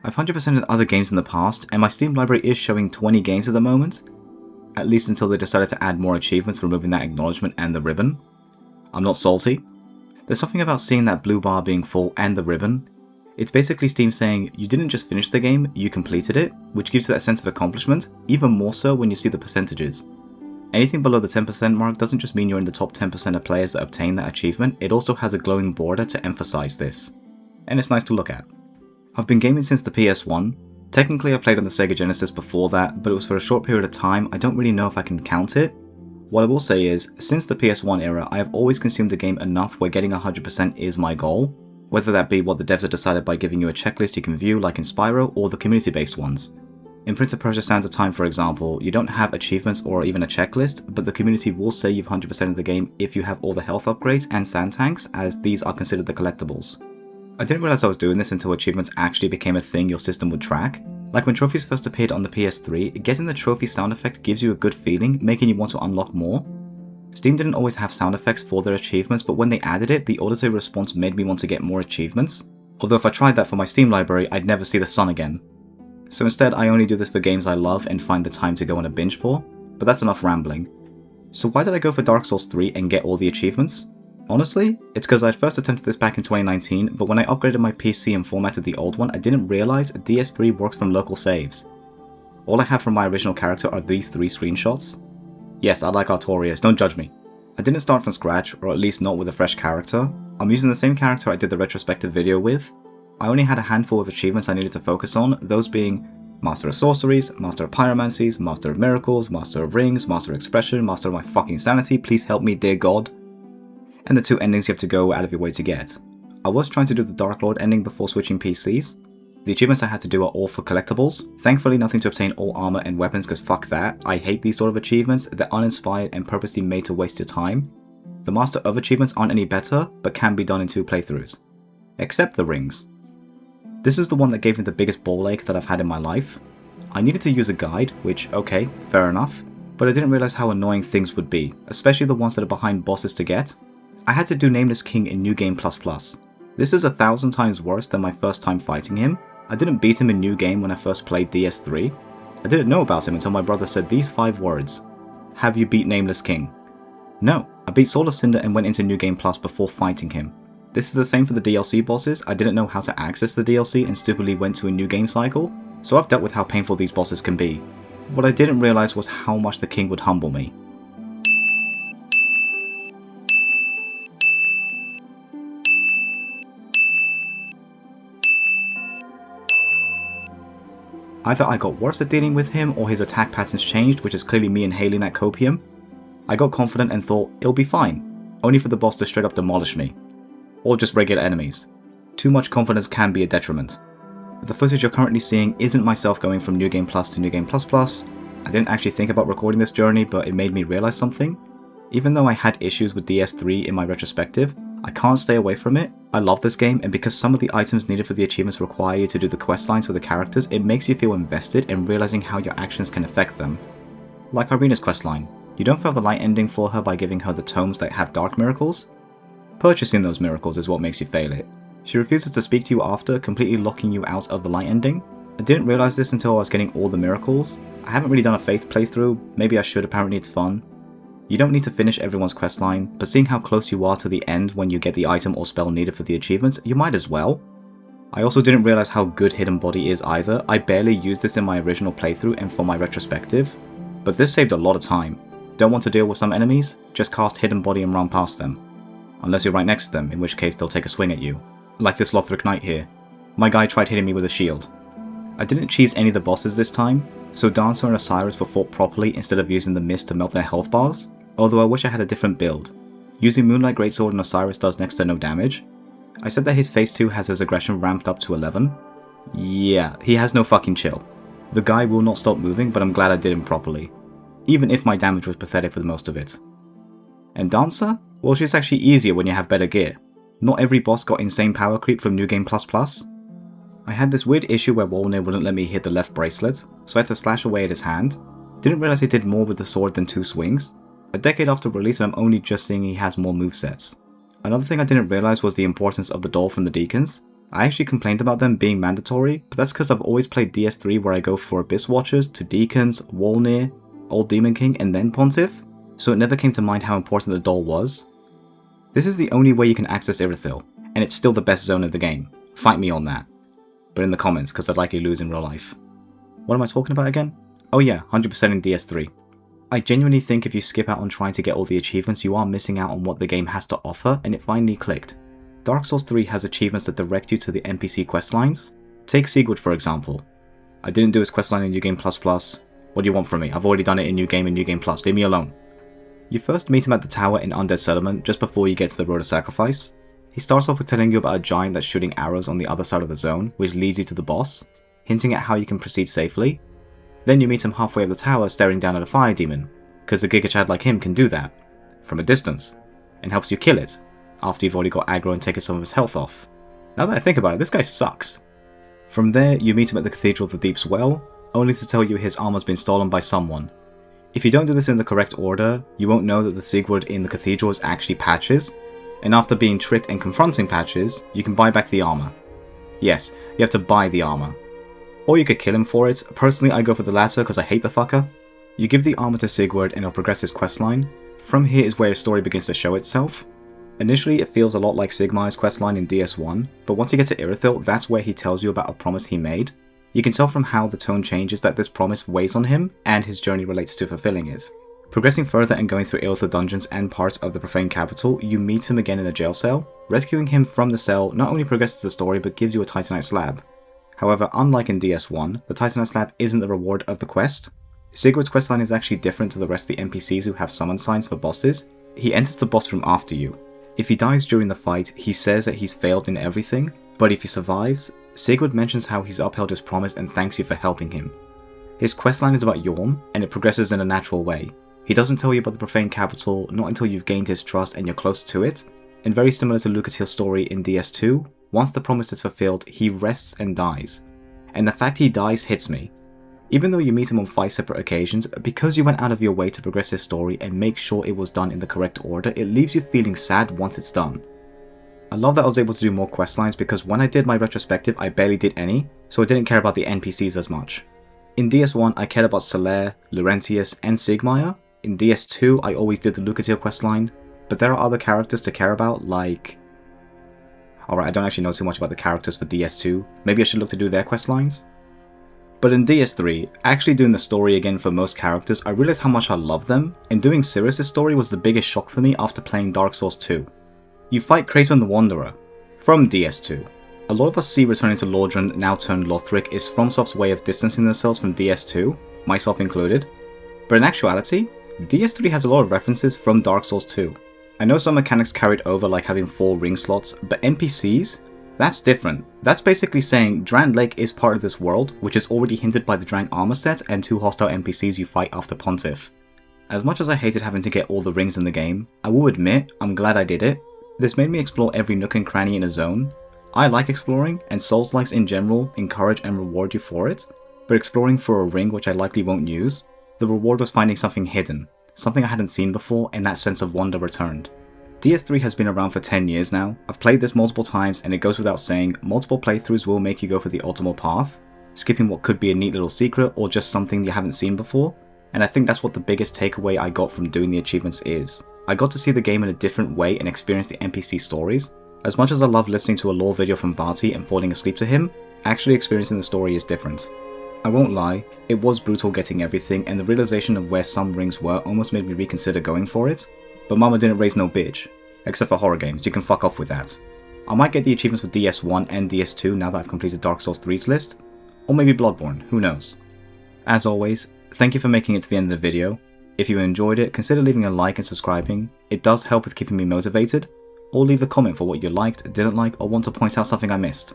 I've 100%ed other games in the past, and my Steam library is showing 20 games at the moment, at least until they decided to add more achievements, removing that acknowledgement and the ribbon. I'm not salty. There's something about seeing that blue bar being full and the ribbon. It's basically Steam saying you didn't just finish the game, you completed it, which gives you that sense of accomplishment, even more so when you see the percentages. Anything below the 10% mark doesn't just mean you're in the top 10% of players that obtain that achievement, it also has a glowing border to emphasize this. And it's nice to look at. I've been gaming since the PS1. Technically I played on the Sega Genesis before that, but it was for a short period of time. I don't really know if I can count it. What I will say is, since the PS1 era, I have always consumed the game enough where getting 100% is my goal, whether that be what the devs have decided by giving you a checklist you can view like in Spyro, or the community-based ones. In Prince of Persia: Sands of Time, for example, you don't have achievements or even a checklist, but the community will say you've 100%ed the game if you have all the health upgrades and sand tanks, as these are considered the collectibles. I didn't realize I was doing this until achievements actually became a thing your system would track. Like when trophies first appeared on the PS3, getting the trophy sound effect gives you a good feeling, making you want to unlock more. Steam didn't always have sound effects for their achievements, but when they added it, the auditory response made me want to get more achievements. Although if I tried that for my Steam library, I'd never see the sun again. So instead, I only do this for games I love and find the time to go on a binge for, but that's enough rambling. So why did I go for Dark Souls 3 and get all the achievements? Honestly, it's because I'd first attempted this back in 2019, but when I upgraded my PC and formatted the old one, I didn't realize DS3 works from local saves. All I have from my original character are these 3 screenshots. Yes, I like Artorias, don't judge me. I didn't start from scratch, or at least not with a fresh character. I'm using the same character I did the retrospective video with. I only had a handful of achievements I needed to focus on, those being Master of Sorceries, Master of Pyromancies, Master of Miracles, Master of Rings, Master of Expression, Master of my fucking sanity, please help me, dear God. And the 2 endings you have to go out of your way to get. I was trying to do the Dark Lord ending before switching PCs. The achievements I had to do are all for collectibles. Thankfully nothing to obtain all armor and weapons, because fuck that. I hate these sort of achievements, they're uninspired and purposely made to waste your time. The Master of achievements aren't any better, but can be done in 2 playthroughs. Except the rings. This is the one that gave me the biggest ball ache that I've had in my life. I needed to use a guide, which, okay, fair enough, but I didn't realize how annoying things would be, especially the ones that are behind bosses to get. I had to do Nameless King in New Game++. This is 1,000 times worse than my first time fighting him. I didn't beat him in New Game when I first played DS3. I didn't know about him until my brother said these 5 words. Have you beat Nameless King? No, I beat Solar Cinder and went into New Game Plus before fighting him. This is the same for the DLC bosses. I didn't know how to access the DLC and stupidly went to a New Game cycle, so I've dealt with how painful these bosses can be. What I didn't realize was how much the king would humble me. Either I got worse at dealing with him or his attack patterns changed, which is clearly me inhaling that copium. I got confident and thought, it'll be fine, only for the boss to straight up demolish me. Or just regular enemies. Too much confidence can be a detriment. The footage you're currently seeing isn't myself going from New Game Plus to New Game Plus Plus. I didn't actually think about recording this journey, but it made me realize something. Even though I had issues with DS3 in my retrospective, I can't stay away from it. I love this game, and because some of the items needed for the achievements require you to do the questlines for the characters, it makes you feel invested in realizing how your actions can affect them. Like Irina's questline, you don't fail the light ending for her by giving her the tomes that have dark miracles. Purchasing those miracles is what makes you fail it. She refuses to speak to you after, completely locking you out of the light ending. I didn't realize this until I was getting all the miracles. I haven't really done a faith playthrough, maybe I should, apparently it's fun. You don't need to finish everyone's questline, but seeing how close you are to the end when you get the item or spell needed for the achievements, you might as well. I also didn't realize how good Hidden Body is either. I barely used this in my original playthrough and for my retrospective, but this saved a lot of time. Don't want to deal with some enemies? Just cast Hidden Body and run past them. Unless you're right next to them, in which case they'll take a swing at you. Like this Lothric Knight here. My guy tried hitting me with a shield. I didn't cheese any of the bosses this time, so Dancer and Osiris were fought properly instead of using the mist to melt their health bars, although I wish I had a different build. Using Moonlight Greatsword and Osiris does next to no damage. I said that his phase 2 has his aggression ramped up to 11. Yeah, he has no fucking chill. The guy will not stop moving, but I'm glad I did him properly. Even if my damage was pathetic for the most of it. And Dancer? Well, she's actually easier when you have better gear. Not every boss got insane power creep from New Game Plus Plus. I had this weird issue where Wolnir wouldn't let me hit the left bracelet, so I had to slash away at his hand. Didn't realize he did more with the sword than 2 swings. A decade after release and I'm only just seeing he has more movesets. Another thing I didn't realize was the importance of the doll from the Deacons. I actually complained about them being mandatory, but that's because I've always played DS3 where I go for Abyss Watchers to Deacons, Wolnir, Old Demon King, and then Pontiff, so it never came to mind how important the doll was. This is the only way you can access Irithyll, and it's still the best zone of the game. Fight me on that. But in the comments, because I'd likely lose in real life. What am I talking about again? Oh yeah, 100% in DS3. I genuinely think if you skip out on trying to get all the achievements, you are missing out on what the game has to offer, and it finally clicked. Dark Souls 3 has achievements that direct you to the NPC questlines. Take Sigurd for example. I didn't do his questline in New Game++. What do you want from me? I've already done it in New Game and New Game Plus. Leave me alone. You first meet him at the tower in Undead Settlement just before you get to the Road of Sacrifice. He starts off with telling you about a giant that's shooting arrows on the other side of the zone, which leads you to the boss, hinting at how you can proceed safely. Then you meet him halfway up the tower staring down at a fire demon, because a Giga Chad like him can do that, from a distance, and helps you kill it, after you've already got aggro and taken some of his health off. Now that I think about it, this guy sucks. From there, you meet him at the Cathedral of the Deep's well, only to tell you his armor's been stolen by someone. If you don't do this in the correct order, you won't know that the Sigurd in the Cathedral is actually Patches, and after being tricked and confronting Patches, you can buy back the armor. Yes, you have to buy the armor. Or you could kill him for it. Personally, I go for the latter because I hate the fucker. You give the armor to Sigurd and he'll progress his questline. From here is where his story begins to show itself. Initially, it feels a lot like Sigmar's questline in DS1, but once you get to Irithyll, that's where he tells you about a promise he made. You can tell from how the tone changes that this promise weighs on him, and his journey relates to fulfilling it. Progressing further and going through Irithyll dungeons and parts of the Profane Capital, you meet him again in a jail cell. Rescuing him from the cell not only progresses the story, but gives you a Titanite slab. However, unlike in DS1, the Titanite slab isn't the reward of the quest. Sigurd's questline is actually different to the rest of the NPCs who have summon signs for bosses. He enters the boss room after you. If he dies during the fight, he says that he's failed in everything, but if he survives, Sigurd mentions how he's upheld his promise and thanks you for helping him. His questline is about Yorm, and it progresses in a natural way. He doesn't tell you about the Profane Capital, not until you've gained his trust and you're close to it, and very similar to Lucas's story in DS2, once the promise is fulfilled, he rests and dies. And the fact he dies hits me. Even though you meet him on 5 separate occasions, because you went out of your way to progress his story and make sure it was done in the correct order, it leaves you feeling sad once it's done. I love that I was able to do more questlines because when I did my retrospective I barely did any, so I didn't care about the NPCs as much. In DS1 I cared about Solaire, Laurentius and Sigmar. In DS2 I always did the Lucatil questline, but there are other characters to care about like... Alright, I don't actually know too much about the characters for DS2, maybe I should look to do their questlines? But in DS3, actually doing the story again for most characters, I realized how much I love them, and doing Sirius' story was the biggest shock for me after playing Dark Souls 2. You fight Kraton the Wanderer, from DS2. A lot of us see returning to Lordran, now turned Lothric, is FromSoft's way of distancing themselves from DS2, myself included. But in actuality, DS3 has a lot of references from Dark Souls 2. I know some mechanics carried over like having 4 ring slots, but NPCs? That's different. That's basically saying Dran Lake is part of this world, which is already hinted by the Drang armor set and 2 hostile NPCs you fight after Pontiff. As much as I hated having to get all the rings in the game, I will admit, I'm glad I did it. This made me explore every nook and cranny in a zone. I like exploring, and Souls-likes in general encourage and reward you for it, but exploring for a ring which I likely won't use, the reward was finding something hidden, something I hadn't seen before, and that sense of wonder returned. DS3 has been around for 10 years now. I've played this multiple times and it goes without saying, multiple playthroughs will make you go for the optimal path, skipping what could be a neat little secret or just something you haven't seen before, and I think that's what the biggest takeaway I got from doing the achievements is. I got to see the game in a different way and experience the NPC stories. As much as I love listening to a lore video from Vati and falling asleep to him, actually experiencing the story is different. I won't lie, it was brutal getting everything and the realization of where some rings were almost made me reconsider going for it. But mama didn't raise no bitch. Except for horror games, you can fuck off with that. I might get the achievements for DS1 and DS2 now that I've completed Dark Souls 3's list. Or maybe Bloodborne, who knows. As always, thank you for making it to the end of the video. If you enjoyed it, consider leaving a like and subscribing. It does help with keeping me motivated. Or leave a comment for what you liked, didn't like, or want to point out something I missed.